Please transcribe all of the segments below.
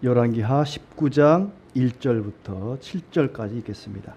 열왕기하 19장 1절부터 7절까지 읽겠습니다.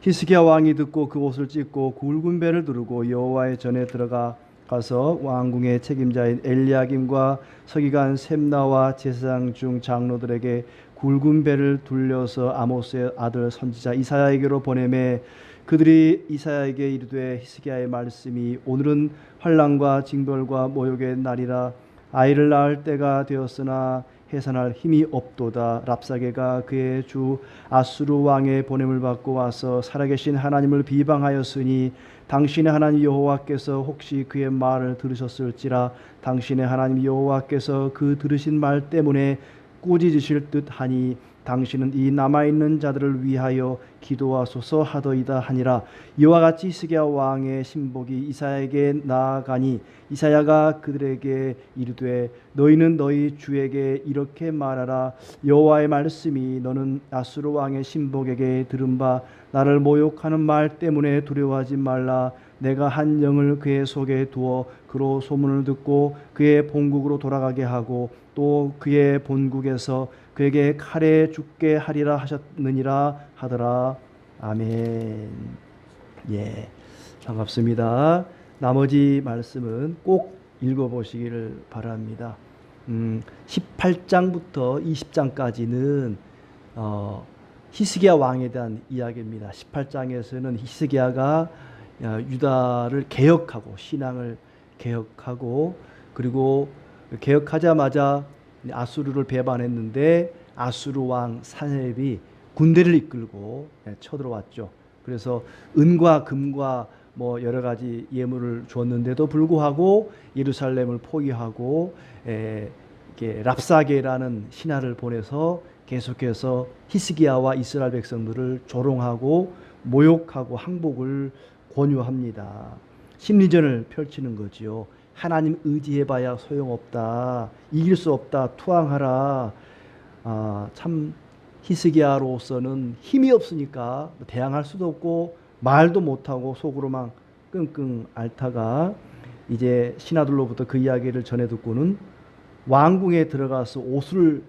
히스기야 왕이 듣고 그 옷을 찢고 굵은 배를 두르고 여호와의 전에 들어가서 왕궁의 책임자인 엘리야김과 서기관 셈나와 제사장 중 장로들에게 굵은 배를 둘려서 아모스의 아들 선지자 이사야에게로 보내매 그들이 이사야에게 이르되 히스기야의 말씀이 오늘은 환난과 징벌과 모욕의 날이라 아이를 낳을 때가 되었으나 해산할 힘이 없도다. 랍사게가 그의 주 아수르 왕의 보냄을 받고 와서 살아계신 하나님을 비방하였으니 당신의 하나님 여호와께서 혹시 그의 말을 들으셨을지라. 당신의 하나님 여호와께서 그 들으신 말 때문에 꾸짖으실 듯하니 당신은 이 남아있는 자들을 위하여 기도하소서 하더이다 하니라. 이와 같이 히스기야 왕의 신복이 이사야에게 나아가니 이사야가 그들에게 이르되 너희는 너희 주에게 이렇게 말하라. 여호와의 말씀이 너는 아수르 왕의 신복에게 들은 바 나를 모욕하는 말 때문에 두려워하지 말라. 내가 한 영을 그의 속에 두어 그로 소문을 듣고 그의 본국으로 돌아가게 하고 또 그의 본국에서 그에게 칼에 죽게 하리라 하셨느니라 하더라. 아멘. 예, 반갑습니다. 나머지 말씀은 꼭 읽어보시기를 바랍니다. 18장부터 20장까지는 히스기야 왕에 대한 이야기입니다. 18장에서는 히스기야가 유다를 개혁하고 신앙을 개혁하고 그리고 개혁하자마자 아수르를 배반했는데 아수르 왕 사네립이 군대를 이끌고 쳐들어왔죠. 그래서 은과 금과 뭐 여러 가지 예물을 줬는데도 불구하고 예루살렘을 포위하고 랍사게라는 신하를 보내서 계속해서 히스기야와 이스라엘 백성들을 조롱하고 모욕하고 항복을 권유합니다. 심리전을 펼치는 거지요. 하나님 의지해봐야 소용없다. 이길 수 없다. 투항하라. 참 히스기야로서는 힘이 없으니까 대항할 수도 없고 말도 못하고 속으로만 끙끙 앓다가 이제 신하들로부터 그 이야기를 전해 듣고는 왕궁에 들어가서 옷을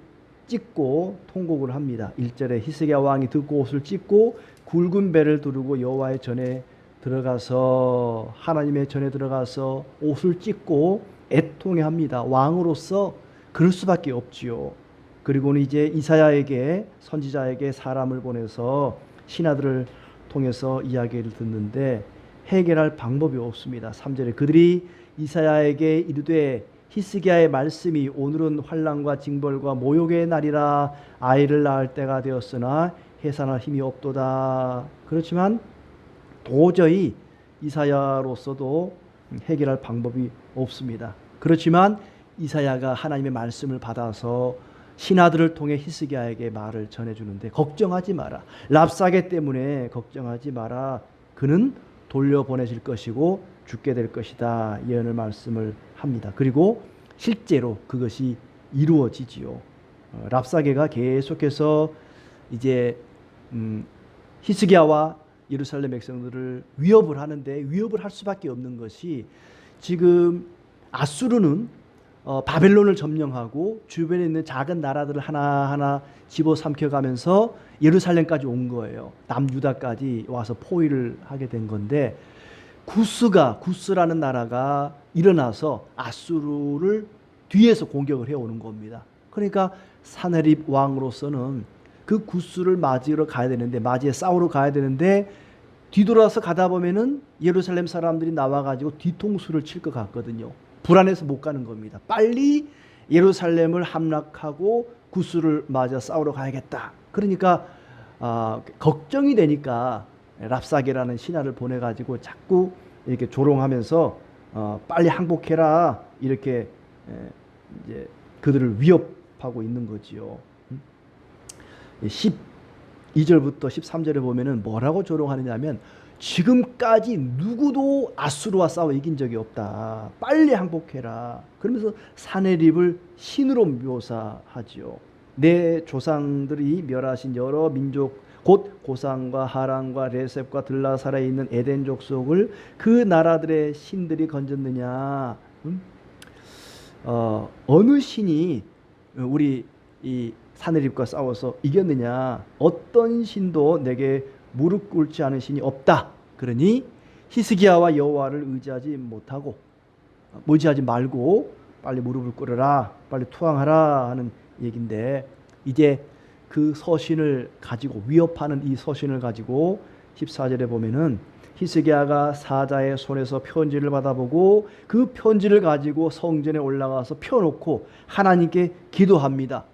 찢고 통곡을 합니다. 1절에 히스기야 왕이 듣고 옷을 찢고 굵은 배를 두르고 여호와의 전에 들어가서 하나님의 전에 들어가서 옷을 찢고 애통해합니다. 왕으로서 그럴 수밖에 없지요. 그리고는 이제 이사야에게 선지자에게 사람을 보내서 신하들을 통해서 이야기를 듣는데 해결할 방법이 없습니다. 3절에 그들이 이사야에게 이르되 히스기야의 말씀이 오늘은 환난과 징벌과 모욕의 날이라 아이를 낳을 때가 되었으나 해산할 힘이 없도다. 그렇지만 도저히 이사야로서도 해결할 방법이 없습니다. 그렇지만 이사야가 하나님의 말씀을 받아서 신하들을 통해 히스기야에게 말을 전해주는데 걱정하지 마라. 랍사게 때문에 걱정하지 마라. 그는 돌려보내질 것이고 죽게 될 것이다. 예언을 말씀을 합니다. 그리고 실제로 그것이 이루어지지요. 랍사게가 계속해서 이제 히스기야와 예루살렘 백성들을 위협을 하는데 위협을 할 수밖에 없는 것이 지금 아수르는 바벨론을 점령하고 주변에 있는 작은 나라들을 하나하나 집어삼켜가면서 예루살렘까지 온 거예요. 남유다까지 와서 포위를 하게 된 건데 구스라는 나라가 일어나서 아수르를 뒤에서 공격을 해오는 겁니다. 그러니까 사네립 왕으로서는 그 구스를 맞이러 가야 되는데 맞이해 싸우러 가야 되는데 뒤돌아서 가다 보면은 예루살렘 사람들이 나와가지고 뒤통수를 칠 것 같거든요. 불안해서 못 가는 겁니다. 빨리 예루살렘을 함락하고 구스를 맞아 싸우러 가야겠다. 그러니까 걱정이 되니까 랍사게라는 신하를 보내가지고 자꾸 이렇게 조롱하면서 빨리 항복해라 이렇게 이제 그들을 위협하고 있는 거지요. 12절부터 13절에 보면은 뭐라고 조롱하느냐면 지금까지 누구도 아수르와 싸워 이긴 적이 없다. 빨리 항복해라. 그러면서 사네립을 신으로 묘사하지요. 내 조상들이 멸하신 여러 민족 곧 고산과 하란과 레셉과 들라사라에 있는 에덴 족속을 그 나라들의 신들이 건졌느냐. 어느 신이 우리 이 사내립과 싸워서 이겼느냐? 어떤 신도 내게 무릎 꿇지 않은 신이 없다. 그러니 히스기야와 여호와를 의지하지 말고 빨리 무릎을 꿇어라, 빨리 투항하라 하는 얘긴데, 이제 그 서신을 가지고, 위협하는 이 서신을 가지고 14절에 보면은 히스기야가 사자의 손에서 편지를 받아보고 그 편지를 가지고 성전에 올라가서 펴놓고 하나님께 기도합니다.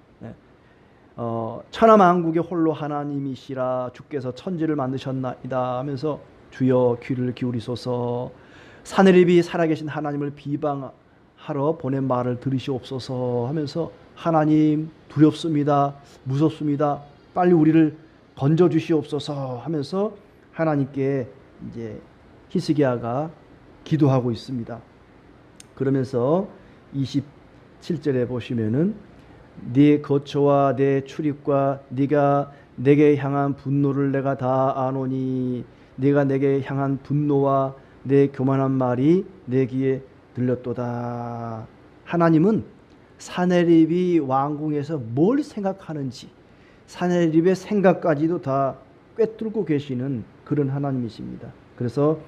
천하만국의 홀로 하나님이시라, 주께서 천지를 만드셨나이다 하면서 주여 귀를 기울이소서, 사내립이 살아계신 하나님을 비방하러 보낸 말을 들으시옵소서 하면서, 하나님 두렵습니다, 무섭습니다, 빨리 우리를 건져주시옵소서 하면서 하나님께 이제 히스기야가 기도하고 있습니다. 그러면서 27절에 보시면은 네 거처와 내 출입과 네가 내게 향한 분노를 내가 다 아노니, 네가 내게 향한 분노와 내 교만한 말이 내 귀에 들렸도다. 하나님은 사내립이 왕궁에서 뭘 생각하는지, 사내립의 생각까지도 다 꿰뚫고 계시는 그런 하나님이십니다. 그래서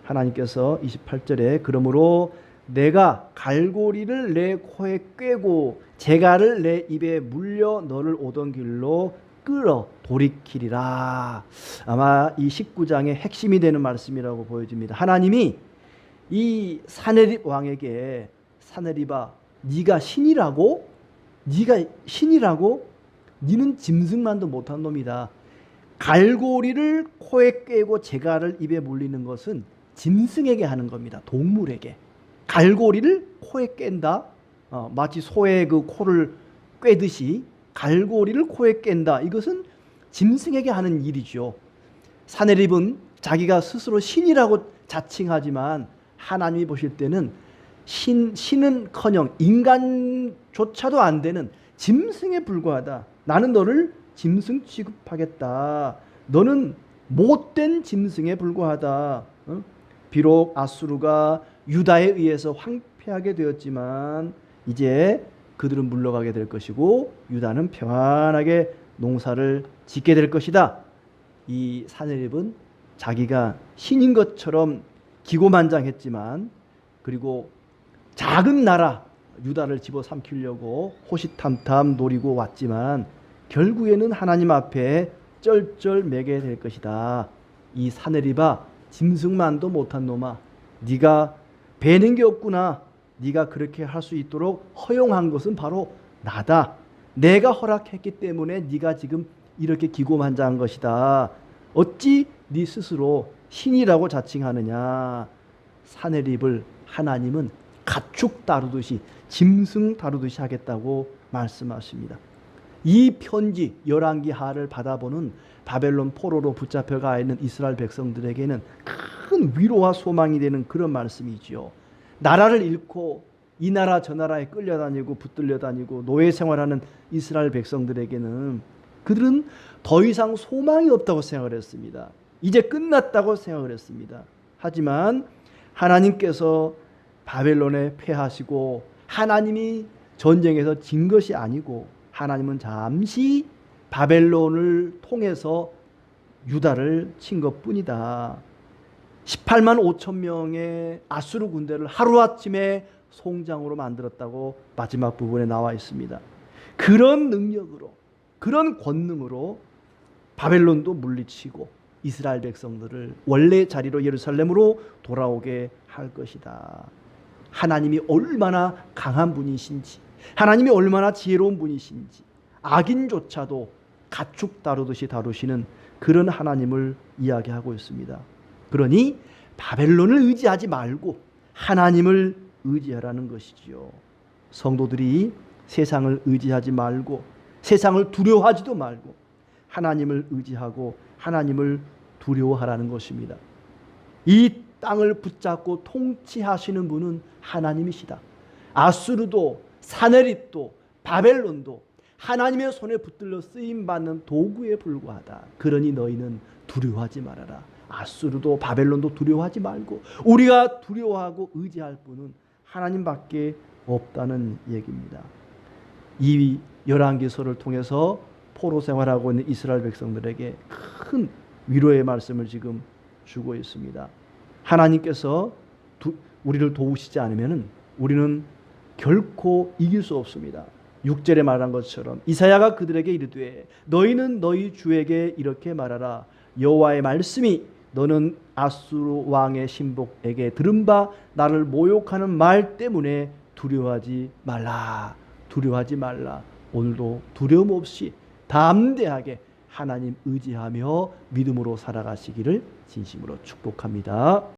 하나님께서 28절에 그러므로 내가 갈고리를 내 코에 꿰고 재갈을 내 입에 물려 너를 오던 길로 끌어 돌이키리라. 아마 이 19장의 핵심이 되는 말씀이라고 보여집니다. 하나님이 이 사내립 왕에게, 사내립아, 네가 신이라고? 너는 짐승만도 못한 놈이다. 갈고리를 코에 꿰고 재갈을 입에 물리는 것은 짐승에게 하는 겁니다. 동물에게. 갈고리를 코에 깬다. 마치 소의 그 코를 꿰듯이 갈고리를 코에 깬다. 이것은 짐승에게 하는 일이죠. 사내립은 자기가 스스로 신이라고 자칭하지만 하나님이 보실 때는 신은커녕 인간조차도 안 되는 짐승에 불과하다. 나는 너를 짐승 취급하겠다. 너는 못된 짐승에 불과하다. 비록 아수르가 유다에 의해서 황폐하게 되었지만 이제 그들은 물러가게 될 것이고 유다는 평안하게 농사를 짓게 될 것이다. 이 사내립은 자기가 신인 것처럼 기고만장했지만, 그리고 작은 나라 유다를 집어삼키려고 호시탐탐 노리고 왔지만 결국에는 하나님 앞에 쩔쩔매게 될 것이다. 이 사내립아, 짐승만도 못한 놈아, 네가 배는 게 없구나. 네가 그렇게 할 수 있도록 허용한 것은 바로 나다. 내가 허락했기 때문에 네가 지금 이렇게 기고만장한 것이다. 어찌 네 스스로 신이라고 자칭하느냐. 사내립을 하나님은 가축 다루듯이, 짐승 다루듯이 하겠다고 말씀하십니다. 이 편지 열왕기하를 받아보는 바벨론 포로로 붙잡혀가 있는 이스라엘 백성들에게는 큰 위로와 소망이 되는 그런 말씀이지요. 나라를 잃고 이 나라 저 나라에 끌려다니고 붙들려다니고 노예 생활하는 이스라엘 백성들에게는, 그들은 더 이상 소망이 없다고 생각을 했습니다. 이제 끝났다고 생각을 했습니다. 하지만 하나님께서 바벨론에 패하시고 하나님이 전쟁에서 진 것이 아니고, 하나님은 잠시 바벨론을 통해서 유다를 친 것뿐이다. 18만 5천 명의 아수르 군대를 하루아침에 송장으로 만들었다고 마지막 부분에 나와 있습니다. 그런 능력으로, 그런 권능으로 바벨론도 물리치고 이스라엘 백성들을 원래 자리로 예루살렘으로 돌아오게 할 것이다. 하나님이 얼마나 강한 분이신지, 하나님이 얼마나 지혜로운 분이신지, 악인조차도 가축 다루듯이 다루시는 그런 하나님을 이야기하고 있습니다. 그러니 바벨론을 의지하지 말고 하나님을 의지하라는 것이지요. 성도들이 세상을 의지하지 말고 세상을 두려워하지도 말고 하나님을 의지하고 하나님을 두려워하라는 것입니다. 이 땅을 붙잡고 통치하시는 분은 하나님이시다. 아수르도 사내립도 바벨론도 하나님의 손에 붙들려 쓰임받는 도구에 불과하다. 그러니 너희는 두려워하지 말아라. 아수르도 바벨론도 두려워하지 말고 우리가 두려워하고 의지할 분은 하나님밖에 없다는 얘기입니다. 이 열왕기서를 통해서 포로 생활하고 있는 이스라엘 백성들에게 큰 위로의 말씀을 지금 주고 있습니다. 하나님께서 우리를 도우시지 않으면 우리는 결코 이길 수 없습니다. 6절에 말한 것처럼 이사야가 그들에게 이르되 너희는 너희 주에게 이렇게 말하라. 여호와의 말씀이 너는 아수르 왕의 신복에게 들은 바 나를 모욕하는 말 때문에 두려워하지 말라. 두려워하지 말라. 오늘도 두려움 없이 담대하게 하나님 의지하며 믿음으로 살아가시기를 진심으로 축복합니다.